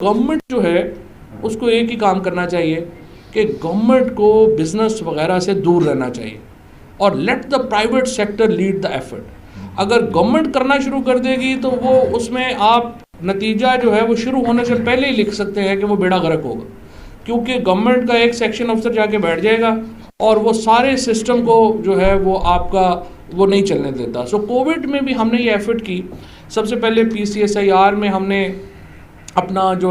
Government जो है उसको एक ही काम करना चाहिए कि गवर्नमेंट को बिजनेस वगैरह से दूर रहना चाहिए और let the private sector lead the effort. अगर गवर्नमेंट करना शुरू कर देगी तो वो उसमें आप नतीजा जो है वो शुरू होने से पहले ही लिख सकते हैं कि वो बेड़ा गर्क होगा, क्योंकि गवर्नमेंट का एक सेक्शन अफसर जाके बैठ जाएगा और वो सारे सिस्टम को जो है वो आपका वो नहीं चलने देता। सो कोविड में भी हमने ये एफर्ट की। सबसे पहले PCSIR में हमने अपना जो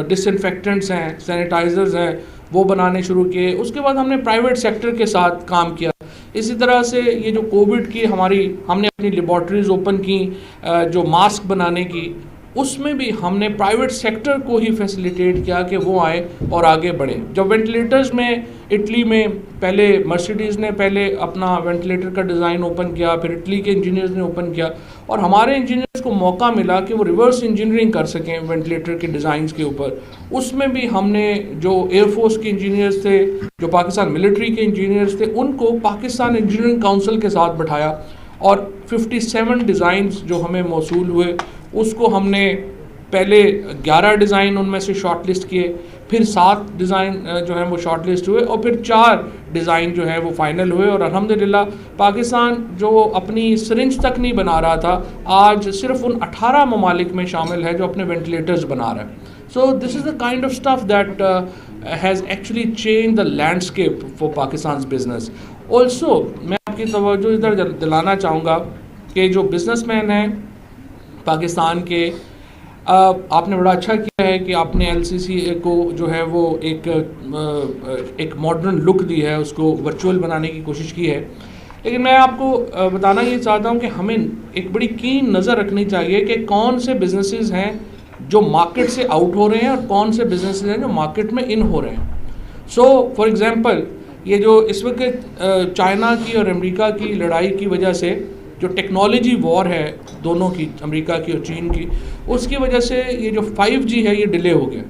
डिसइंफेक्टेंट्स हैं, सैनिटाइज़र्स हैं, वो बनाने शुरू किए। उसके बाद हमने प्राइवेट सेक्टर के साथ काम किया। इसी तरह से ये जो कोविड की हमने अपनी लेबॉर्ट्रीज़ ओपन की, जो मास्क बनाने की, उसमें भी हमने प्राइवेट सेक्टर को ही फैसिलिटेट किया कि वो आए और आगे बढ़े। जब वेंटिलेटर्स में इटली में पहले मर्सिडीज़ ने पहले अपना वेंटिलेटर का डिज़ाइन ओपन किया, फिर इटली के इंजीनियर्स ने ओपन किया और हमारे इंजीनियर्स को मौका मिला कि वो रिवर्स इंजीनियरिंग कर सकें वेंटिलेटर के डिज़ाइंस के ऊपर। उसमें भी हमने जो एयरफोर्स के इंजीनियर्स थे, जो पाकिस्तान मिलिट्री के इंजीनियर्स थे, उनको पाकिस्तान इंजीनियरिंग काउंसिल के साथ बैठाया और 57 डिज़ाइंस जो हमें मौसूल हुए उसको हमने पहले 11 डिज़ाइन उनमें से शॉर्ट लिस्ट किए, फिर 7 डिज़ाइन जो है वो शॉर्ट लिस्ट हुए और फिर 4 डिज़ाइन जो है वो फाइनल हुए। और अल्हम्दुलिल्लाह पाकिस्तान जो अपनी सिरिंज तक नहीं बना रहा था, आज सिर्फ उन 18 ममालिक में शामिल है जो अपने वेंटिलेटर्स बना रहा है। So this is the kind of stuff that has actually change the landscape for Pakistan business. Also मैं आपकी तवज्जो इधर दिलाना चाहूँगा कि जो बिजनेसमैन हैं पाकिस्तान के, आपने बड़ा अच्छा किया है कि आपने LCC को जो है वो एक मॉडर्न लुक दी है, उसको वर्चुअल बनाने की कोशिश की है। लेकिन मैं आपको बताना ये चाहता हूँ कि हमें एक बड़ी कीन नज़र रखनी चाहिए कि कौन से बिजनेसेस हैं जो मार्केट से आउट हो रहे हैं और कौन से बिजनेसेस हैं जो मार्केट में इन हो रहे हैं। सो फॉर एग्ज़ाम्पल ये जो इस वक्त चाइना की और अमेरिका की लड़ाई की वजह से जो टेक्नोलॉजी वॉर है दोनों की, अमेरिका की और चीन की, उसकी वजह से ये जो 5G है ये डिले हो गया।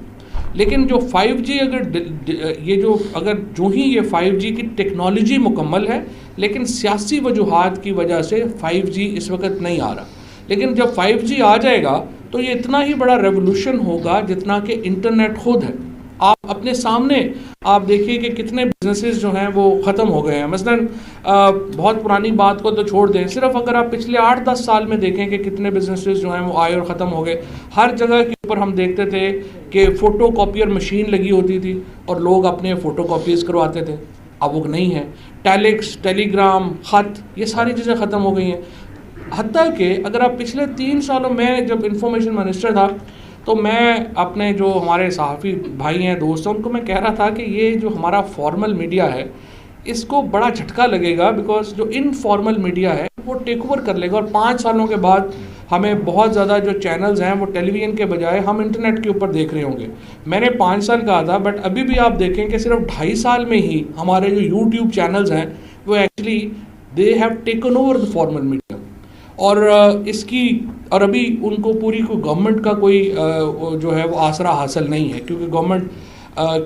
लेकिन जो 5G अगर जो ही ये 5G की टेक्नोलॉजी मुकम्मल है, लेकिन सियासी वजूहात की वजह से 5G इस वक्त नहीं आ रहा। लेकिन जब 5G आ जाएगा तो ये इतना ही बड़ा रेवोल्यूशन होगा जितना कि इंटरनेट खुद है। आप अपने सामने आप देखिए कि कितने बिजनेसेस जो हैं वो ख़त्म हो गए हैं। मसलन बहुत पुरानी बात को तो छोड़ दें, सिर्फ अगर आप पिछले 8-10 साल में देखें कि कितने बिजनेसेस जो हैं वो आए और ख़त्म हो गए। हर जगह के ऊपर हम देखते थे कि फ़ोटो कॉपियर मशीन लगी होती थी और लोग अपने फ़ोटो कॉपीज़ करवाते थे, अब वो नहीं है। टेलेक्स, टेलीग्राम, ख़त, ये सारी चीज़ें ख़त्म हो गई हैं। हत्ता कि अगर आप पिछले 3 सालों में, जब इंफॉर्मेशन मिनिस्टर था, तो मैं अपने जो हमारे सहाफ़ी भाई हैं, दोस्त हैं, उनको मैं कह रहा था कि ये जो हमारा फॉर्मल मीडिया है इसको बड़ा झटका लगेगा, बिकॉज जो इनफॉर्मल मीडिया है वो टेक ओवर कर लेगा और 5 सालों के बाद हमें बहुत ज़्यादा जो चैनल्स हैं वो टेलीविज़न के बजाय हम इंटरनेट के ऊपर देख रहे होंगे। मैंने 5 साल कहा था, बट अभी भी आप देखें कि सिर्फ 2.5 साल में ही हमारे जो यूट्यूब चैनल्स हैं वो actually they have taken over the formal media. और अभी उनको पूरी कोई गवर्नमेंट का कोई जो है वो आसरा हासिल नहीं है, क्योंकि गवर्नमेंट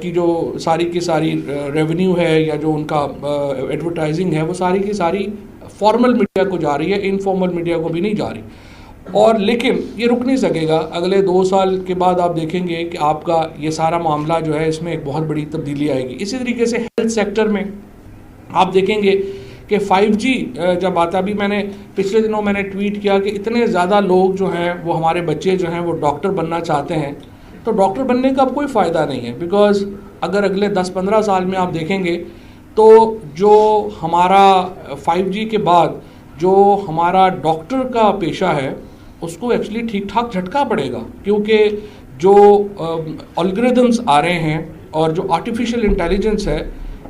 की जो सारी की सारी रेवेन्यू है या जो उनका एडवर्टाइजिंग है वो सारी की सारी फॉर्मल मीडिया को जा रही है, इनफॉर्मल मीडिया को भी नहीं जा रही। और लेकिन ये रुक नहीं सकेगा। अगले 2 साल के बाद आप देखेंगे कि आपका ये सारा मामला जो है इसमें एक बहुत बड़ी तब्दीली आएगी। इसी तरीके से हेल्थ सेक्टर में आप देखेंगे कि 5G जब आता, अभी मैंने पिछले दिनों मैंने ट्वीट किया कि इतने ज़्यादा लोग जो हैं वो हमारे बच्चे जो हैं वो डॉक्टर बनना चाहते हैं, तो डॉक्टर बनने का अब कोई फ़ायदा नहीं है, बिकॉज़ अगर अगले 10-15 साल में आप देखेंगे तो जो हमारा 5G के बाद जो हमारा डॉक्टर का पेशा है उसको एक्चुअली ठीक ठाक झटका पड़ेगा, क्योंकि जो एल्गोरिदम्स आ रहे हैं और जो आर्टिफिशियल इंटेलिजेंस है,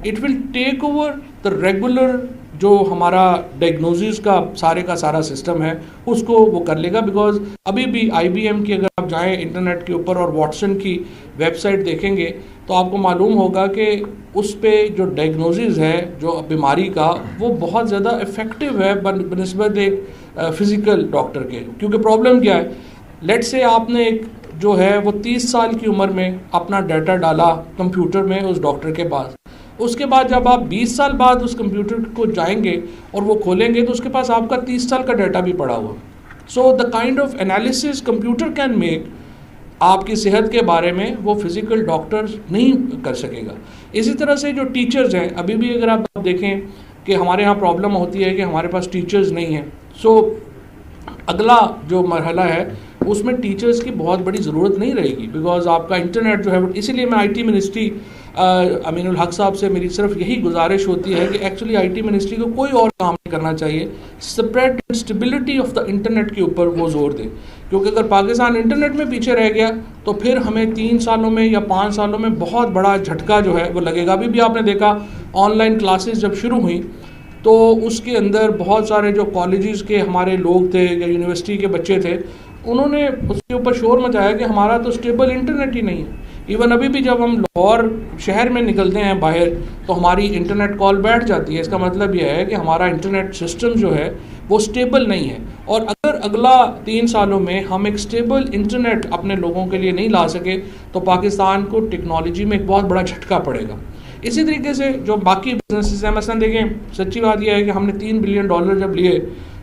it will take over the regular जो हमारा डायग्नोसिस का सारा सिस्टम है उसको वो कर लेगा। बिकॉज अभी भी IBM की अगर आप जाएं इंटरनेट के ऊपर और वॉटसन की वेबसाइट देखेंगे तो आपको मालूम होगा कि उस पे जो डायग्नोसिस है जो बीमारी का वो बहुत ज़्यादा इफ़ेक्टिव है बनिस्बत एक फ़िज़िकल डॉक्टर के। क्योंकि प्रॉब्लम क्या है, लेट से आपने एक जो है वो 30 साल की उम्र में अपना डाटा डाला कंप्यूटर में उस डॉक्टर के पास, उसके बाद जब आप 20 साल बाद उस कंप्यूटर को जाएंगे और वो खोलेंगे तो उसके पास आपका 30 साल का डाटा भी पड़ा हुआ। So the kind of analysis computer can make आपकी सेहत के बारे में वो फिज़िकल डॉक्टर नहीं कर सकेगा। इसी तरह से जो टीचर्स हैं, अभी भी अगर आप देखें कि हमारे यहाँ प्रॉब्लम होती है कि हमारे पास टीचर्स नहीं हैं। सो अगला जो मरहला है उसमें टीचर्स की बहुत बड़ी ज़रूरत नहीं रहेगी, बिकॉज आपका इंटरनेट जो है, इसीलिए मैं IT मिनिस्ट्री अमीनुल हक साहब से मेरी सिर्फ यही गुजारिश होती है कि एक्चुअली IT मिनिस्ट्री को कोई और काम नहीं करना चाहिए, spread and stability of the internet के ऊपर वो जोर दे। क्योंकि अगर पाकिस्तान इंटरनेट में पीछे रह गया तो फिर हमें 3 सालों में या 5 सालों में बहुत बड़ा झटका जो है वो लगेगा। अभी भी आपने देखा ऑनलाइन क्लासेस जब शुरू हुई तो उसके अंदर बहुत सारे जो कॉलेजेस के हमारे लोग थे या यूनिवर्सिटी के बच्चे थे, उन्होंने उसके ऊपर शोर मचाया कि हमारा तो स्टेबल इंटरनेट ही नहीं है। इवन अभी भी जब हम लाहौर शहर में निकलते हैं बाहर तो हमारी इंटरनेट कॉल बैठ जाती है। इसका मतलब यह है कि हमारा इंटरनेट सिस्टम जो है वो स्टेबल नहीं है। और अगर अगला 3 सालों में हम एक स्टेबल इंटरनेट अपने लोगों के लिए नहीं ला सके तो पाकिस्तान को टेक्नोलॉजी में एक बहुत बड़ा झटका पड़ेगा। इसी तरीके से जो बाकी बिजनेसेस हैं, मसलन देखें, सच्ची बात यह है कि हमने $3 बिलियन जब लिए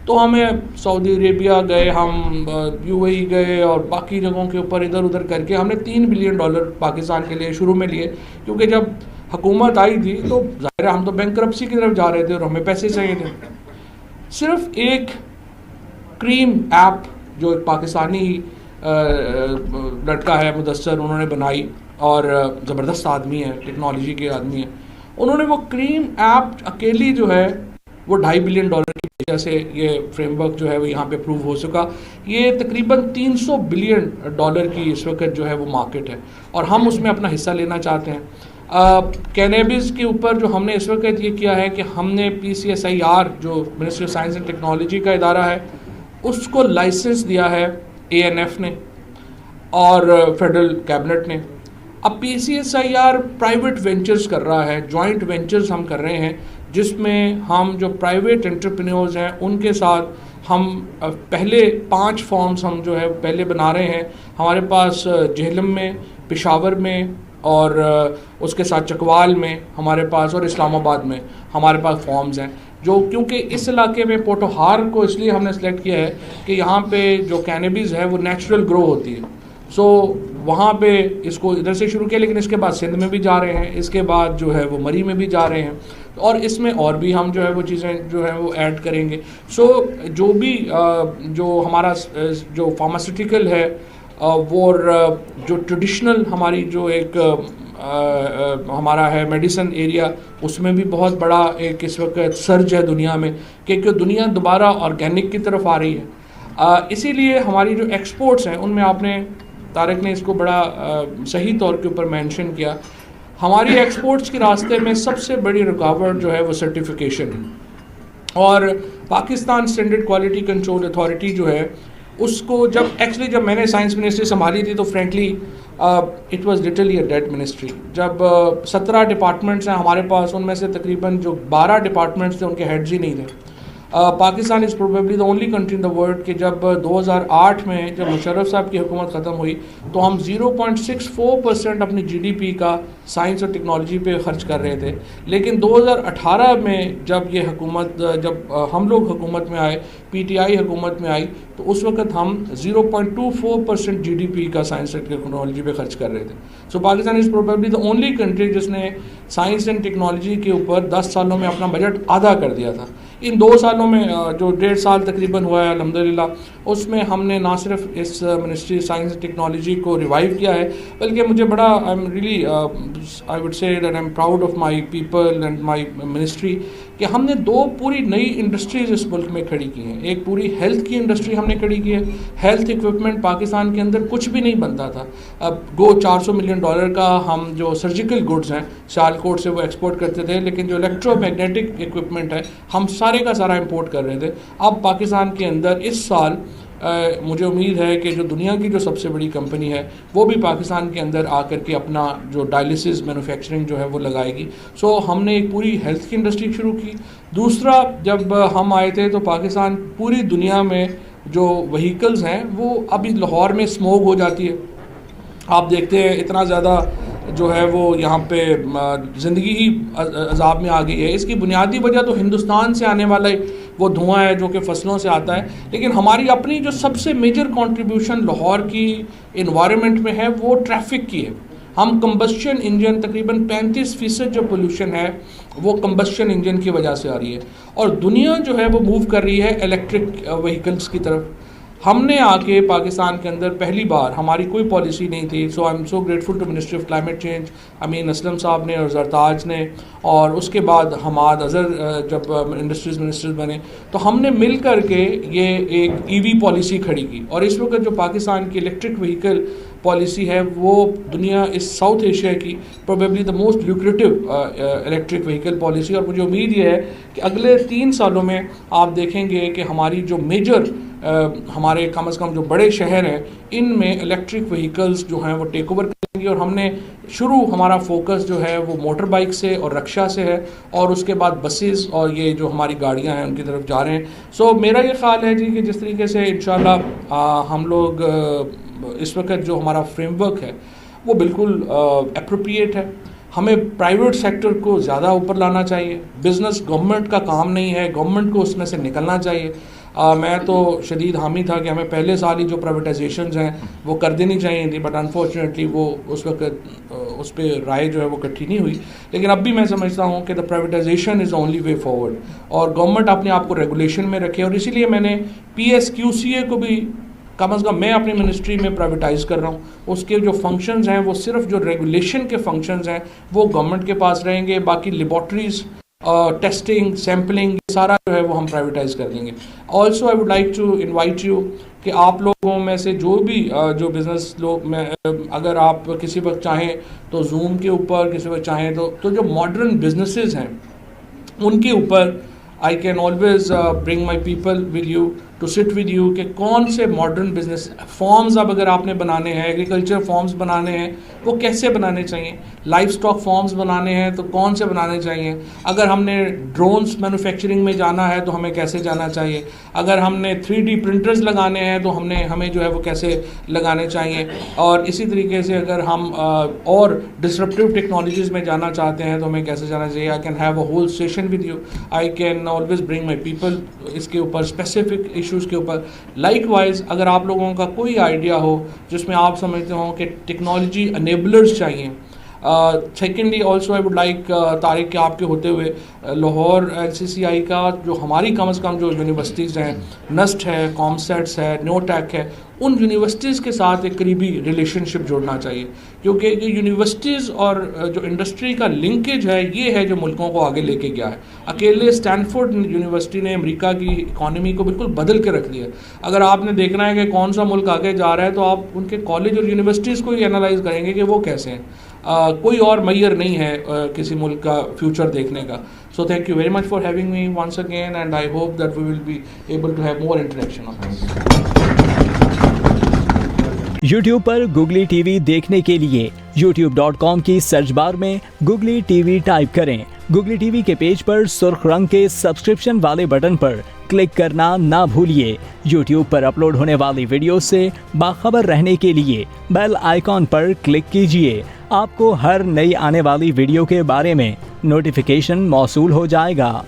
तो हमें सऊदी अरेबिया गए, हम UAE गए और बाकी जगहों के ऊपर इधर उधर करके हमने $3 बिलियन पाकिस्तान के लिए शुरू में लिए, क्योंकि जब हुकूमत आई थी तो ज़ाहिर है हम तो बैंकरप्सी की तरफ जा रहे थे और हमें पैसे चाहिए थे। सिर्फ एक क्रीम ऐप जो एक पाकिस्तानी लड़का है मुदस्सर, उन्होंने बनाई और ज़बरदस्त आदमी है, टेक्नोलॉजी के आदमी है, उन्होंने वो क्रीम ऐप अकेली जो है वो $2.5 बिलियन की वजह से ये फ्रेमवर्क जो है वो यहाँ पे अप्रूव हो चुका। ये तकरीबन $300 बिलियन की इस वक्त जो है वो मार्केट है और हम उसमें अपना हिस्सा लेना चाहते हैं। कैनेबिस के ऊपर जो हमने इस वक्त ये किया है कि हमने PCSIR जो ministry of science and technology का इदारा है उसको लाइसेंस दिया है ANF ने और फेडरल कैबिनेट ने। अब PCSIR प्राइवेट वेंचर्स कर रहा है, जॉइंट वेंचर्स हम कर रहे हैं, जिसमें हम जो प्राइवेट एंटरप्रेन्योर्स हैं उनके साथ हम पहले 5 फॉर्म्स हम जो है पहले बना रहे हैं। हमारे पास जेहलम में, पेशावर में और उसके साथ चकवाल में हमारे पास और इस्लामाबाद में हमारे पास फॉर्म्स हैं, जो क्योंकि इस इलाके में पोटोहार को इसलिए हमने सेलेक्ट किया है कि यहाँ पे जो कैनबिस है वो नेचुरल ग्रो होती है। सो वहाँ पे इसको इधर से शुरू किया, लेकिन इसके बाद सिंध में भी जा रहे हैं, इसके बाद जो है वो मरी में भी जा रहे हैं और इसमें और भी हम जो है वो चीज़ें जो है वो ऐड करेंगे। सो जो भी जो हमारा जो फार्मास्यूटिकल है वो जो ट्रेडिशनल हमारी जो एक हमारा है मेडिसिन एरिया, उसमें भी बहुत बड़ा एक इस वक्त सर्ज है दुनिया में, क्योंकि दुनिया दोबारा ऑर्गेनिक की तरफ आ रही है। इसीलिए हमारी जो एक्सपोर्ट्स हैं उनमें आपने तारिक ने इसको बड़ा सही तौर के ऊपर मेंशन किया, हमारी एक्सपोर्ट्स के रास्ते में सबसे बड़ी रुकावट जो है वो सर्टिफिकेशन है। और Pakistan standard quality control authority जो है उसको जब मैंने साइंस मिनिस्ट्री संभाली थी तो frankly it was literally a dead ministry. जब 17 डिपार्टमेंट्स हैं हमारे पास, उनमें से तकरीबन जो 12 डिपार्टमेंट्स थे उनके हेड्स ही नहीं थे। Pakistan is probably the only country in the world कि जब 2008 में जब मुशर्रफ साहब की हुकूमत ख़त्म हुई तो हम 0.64% अपनी GDP का साइंस और टेक्नोलॉजी पे ख़र्च कर रहे थे, लेकिन 2018 में जब ये हुकूमत जब हम लोग हुकूमत में आए, PTI हुकूमत में आई, तो उस वक्त हम 0.24% GDP का साइंस एंड टेक्नोलॉजी पे खर्च कर रहे थे। So Pakistan is probably the only country जिसने साइंस एंड टेक्नोलॉजी के ऊपर 10 सालों में अपना बजट आधा कर दिया था। इन 2 सालों में जो 1.5 साल तकरीबन हुआ है अल्हम्दुलिल्लाह, उसमें हमने ना सिर्फ इस मिनिस्ट्री साइंस एंड टेक्नोलॉजी को रिवाइव किया है, बल्कि मुझे बड़ा I am really I would say that I am proud of my people and my ministry कि हमने 2 पूरी नई इंडस्ट्रीज़ इस मुल्क में खड़ी की हैं। एक पूरी हेल्थ की इंडस्ट्री हमने खड़ी की है। हेल्थ इक्विपमेंट पाकिस्तान के अंदर कुछ भी नहीं बनता था। अब $400 मिलियन का हम जो सर्जिकल गुड्स हैं सियालकोट से वो एक्सपोर्ट करते थे, लेकिन जो इलेक्ट्रोमैग्नेटिक इक्विपमेंट है हम सारे का सारा इंपोर्ट कर रहे थे। अब पाकिस्तान के अंदर इस साल मुझे उम्मीद है कि जो दुनिया की जो सबसे बड़ी कंपनी है वो भी पाकिस्तान के अंदर आकर के अपना जो डायलिसिस मैन्युफैक्चरिंग जो है वो लगाएगी। सो हमने एक पूरी हेल्थ की इंडस्ट्री शुरू की। दूसरा, जब हम आए थे तो पाकिस्तान पूरी दुनिया में जो व्हीकल्स हैं वो अभी लाहौर में स्मोक हो जाती है, आप देखते हैं इतना ज़्यादा जो है वो यहाँ पे ज़िंदगी ही अजाब में आ गई है। इसकी बुनियादी वजह तो हिंदुस्तान से आने वाले वो धुआं है जो कि फसलों से आता है, लेकिन हमारी अपनी जो सबसे मेजर कंट्रीब्यूशन लाहौर की इन्वायरमेंट में है वो ट्रैफिक की है। हम कंबस्शन इंजन तकरीबन 35% जो पोल्यूशन है वो कंबस्शन इंजन की वजह से आ रही है, और दुनिया जो है वो मूव कर रही है इलेक्ट्रिक व्हीकल्स की तरफ। हमने आके पाकिस्तान के अंदर पहली बार, हमारी कोई पॉलिसी नहीं थी, so I am so grateful to ministry of climate change, Amin Aslam sahab ने और जरताज ने, और उसके बाद हमाद अज़हर जब इंडस्ट्रीज़ मिनिस्टर बने तो हमने मिल कर के ये एक ईवी पॉलिसी खड़ी की। और इस वक्त जो पाकिस्तान की इलेक्ट्रिक व्हीकल पॉलिसी है वो दुनिया इस साउथ एशिया की probably the most lucrative electric vehicle policy. और मुझे उम्मीद ये है कि अगले 3 सालों में आप देखेंगे कि हमारी जो मेजर हमारे कम से कम जो बड़े शहर हैं इनमें इलेक्ट्रिक व्हीकल्स जो हैं वो टेक ओवर करेंगे। और हमने हमारा फोकस जो है वो मोटर बाइक से और रक्षा से है, और उसके बाद बसेस और ये जो हमारी गाड़ियां हैं उनकी तरफ जा रहे हैं। सो मेरा ये ख्याल है जी कि जिस तरीके से इंशाल्लाह हम लोग इस वक्त जो हमारा फ्रेमवर्क है वो बिल्कुल एप्रोप्रिएट है। हमें प्राइवेट सेक्टर को ज़्यादा ऊपर लाना चाहिए। बिज़नेस गवर्नमेंट का काम नहीं है, गवर्नमेंट को उसमें से निकलना चाहिए। मैं तो शदीद हामी था कि हमें पहले साल ही जो प्राइवेटाइजेशंस हैं वो कर देनी चाहिए थी, बट अनफॉर्चुनेटली वो उस वक्त उस पर राय जो है वो इकट्ठी नहीं हुई। लेकिन अब भी मैं समझता हूँ कि the privatisation is only way forward, और गवर्नमेंट अपने आप को रेगुलेशन में रखे। और इसीलिए मैंने PSQCA को भी कम अज़ कम मैं अपनी मिनिस्ट्री में प्राइवेटाइज़ कर रहा हूँ। उसके जो फंक्शंस हैं वो सिर्फ जो रेगुलेशन के फंक्शंस हैं वो गवर्नमेंट के पास रहेंगे, बाकी लेबॉर्ट्रीज़ टेस्टिंग सैम्पलिंग सारा जो है वो हम प्राइवेटाइज कर देंगे। Also I would like to invite you कि आप लोगों में से जो भी जो बिज़नेस लोग में अगर आप किसी वक्त चाहें तो जूम के ऊपर, किसी वक्त चाहें तो जो मॉडर्न बिजनेसेस हैं उनके ऊपर I can always bring my people with you to sit with you कि कौन से मॉडर्न बिजनेस फॉर्म्स अब अगर आपने बनाने हैं, एग्रीकल्चर फॉर्म्स बनाने हैं वो कैसे बनाने चाहिए, लाइफ स्टॉक फॉर्म्स बनाने हैं तो कौन से बनाने चाहिए, अगर हमने ड्रोन्स मैन्युफैक्चरिंग में जाना है तो हमें कैसे जाना चाहिए, अगर हमने 3D प्रिंटर्स लगाने हैं तो हमें जो है वो कैसे लगाने चाहिए, और इसी तरीके से अगर हम और डिसरप्टिव टेक्नोलॉजीज़ में जाना चाहते हैं तो हमें कैसे जाना चाहिए। I can have a whole session with you, I can always bring my people इसके ऊपर स्पेसिफिक इश्यूज़ के ऊपर। लाइकवाइज अगर आप लोगों का कोई आइडिया हो जिसमें आप समझते हो कि टेक्नोलॉजी अनेबलर्स चाहिए। Secondly also I would like Tariq के आपके होते हुए लाहौर LCCI का जो हमारी कम से कम जो यूनिवर्सिटीज़ हैं, नस्ट है, कॉमसेट्स है, न्योटेक है, उन यूनिवर्सिटीज़ के साथ एक करीबी रिलेशनशिप जोड़ना चाहिए, क्योंकि ये यूनिवर्सिटीज़ और जो इंडस्ट्री का लिंकेज है ये है जो मुल्कों को आगे लेके गया है। अकेले स्टैनफोर्ड यूनिवर्सिटी ने अमेरिका की इकॉनमी को बिल्कुल बदल के रख दिया। अगर आपने देखना है कि कौन सा मुल्क आगे जा रहा है तो आप उनके कॉलेज और यूनिवर्सिटीज़ को ही एनालाइज करेंगे कि वो कैसे हैं। कोई और मैयर नहीं है किसी मुल्क का फ्यूचर देखने का। So thank you very much for having me once again, and I hope that we will be able to have more interaction on this. YouTube पर Googly TV देखने के लिए youtube.com की सर्च बार में Googly TV type करें। Googly TV के page पर सुर्ख रंग के सब्सक्रिप्शन वाले बटन पर क्लिक करना ना भूलिए। YouTube पर अपलोड होने वाली वीडियो से बाखबर रहने के लिए बेल आइकॉन पर क्लिक कीजिए। आपको हर नई आने वाली वीडियो के बारे में नोटिफिकेशन मौसूल हो जाएगा।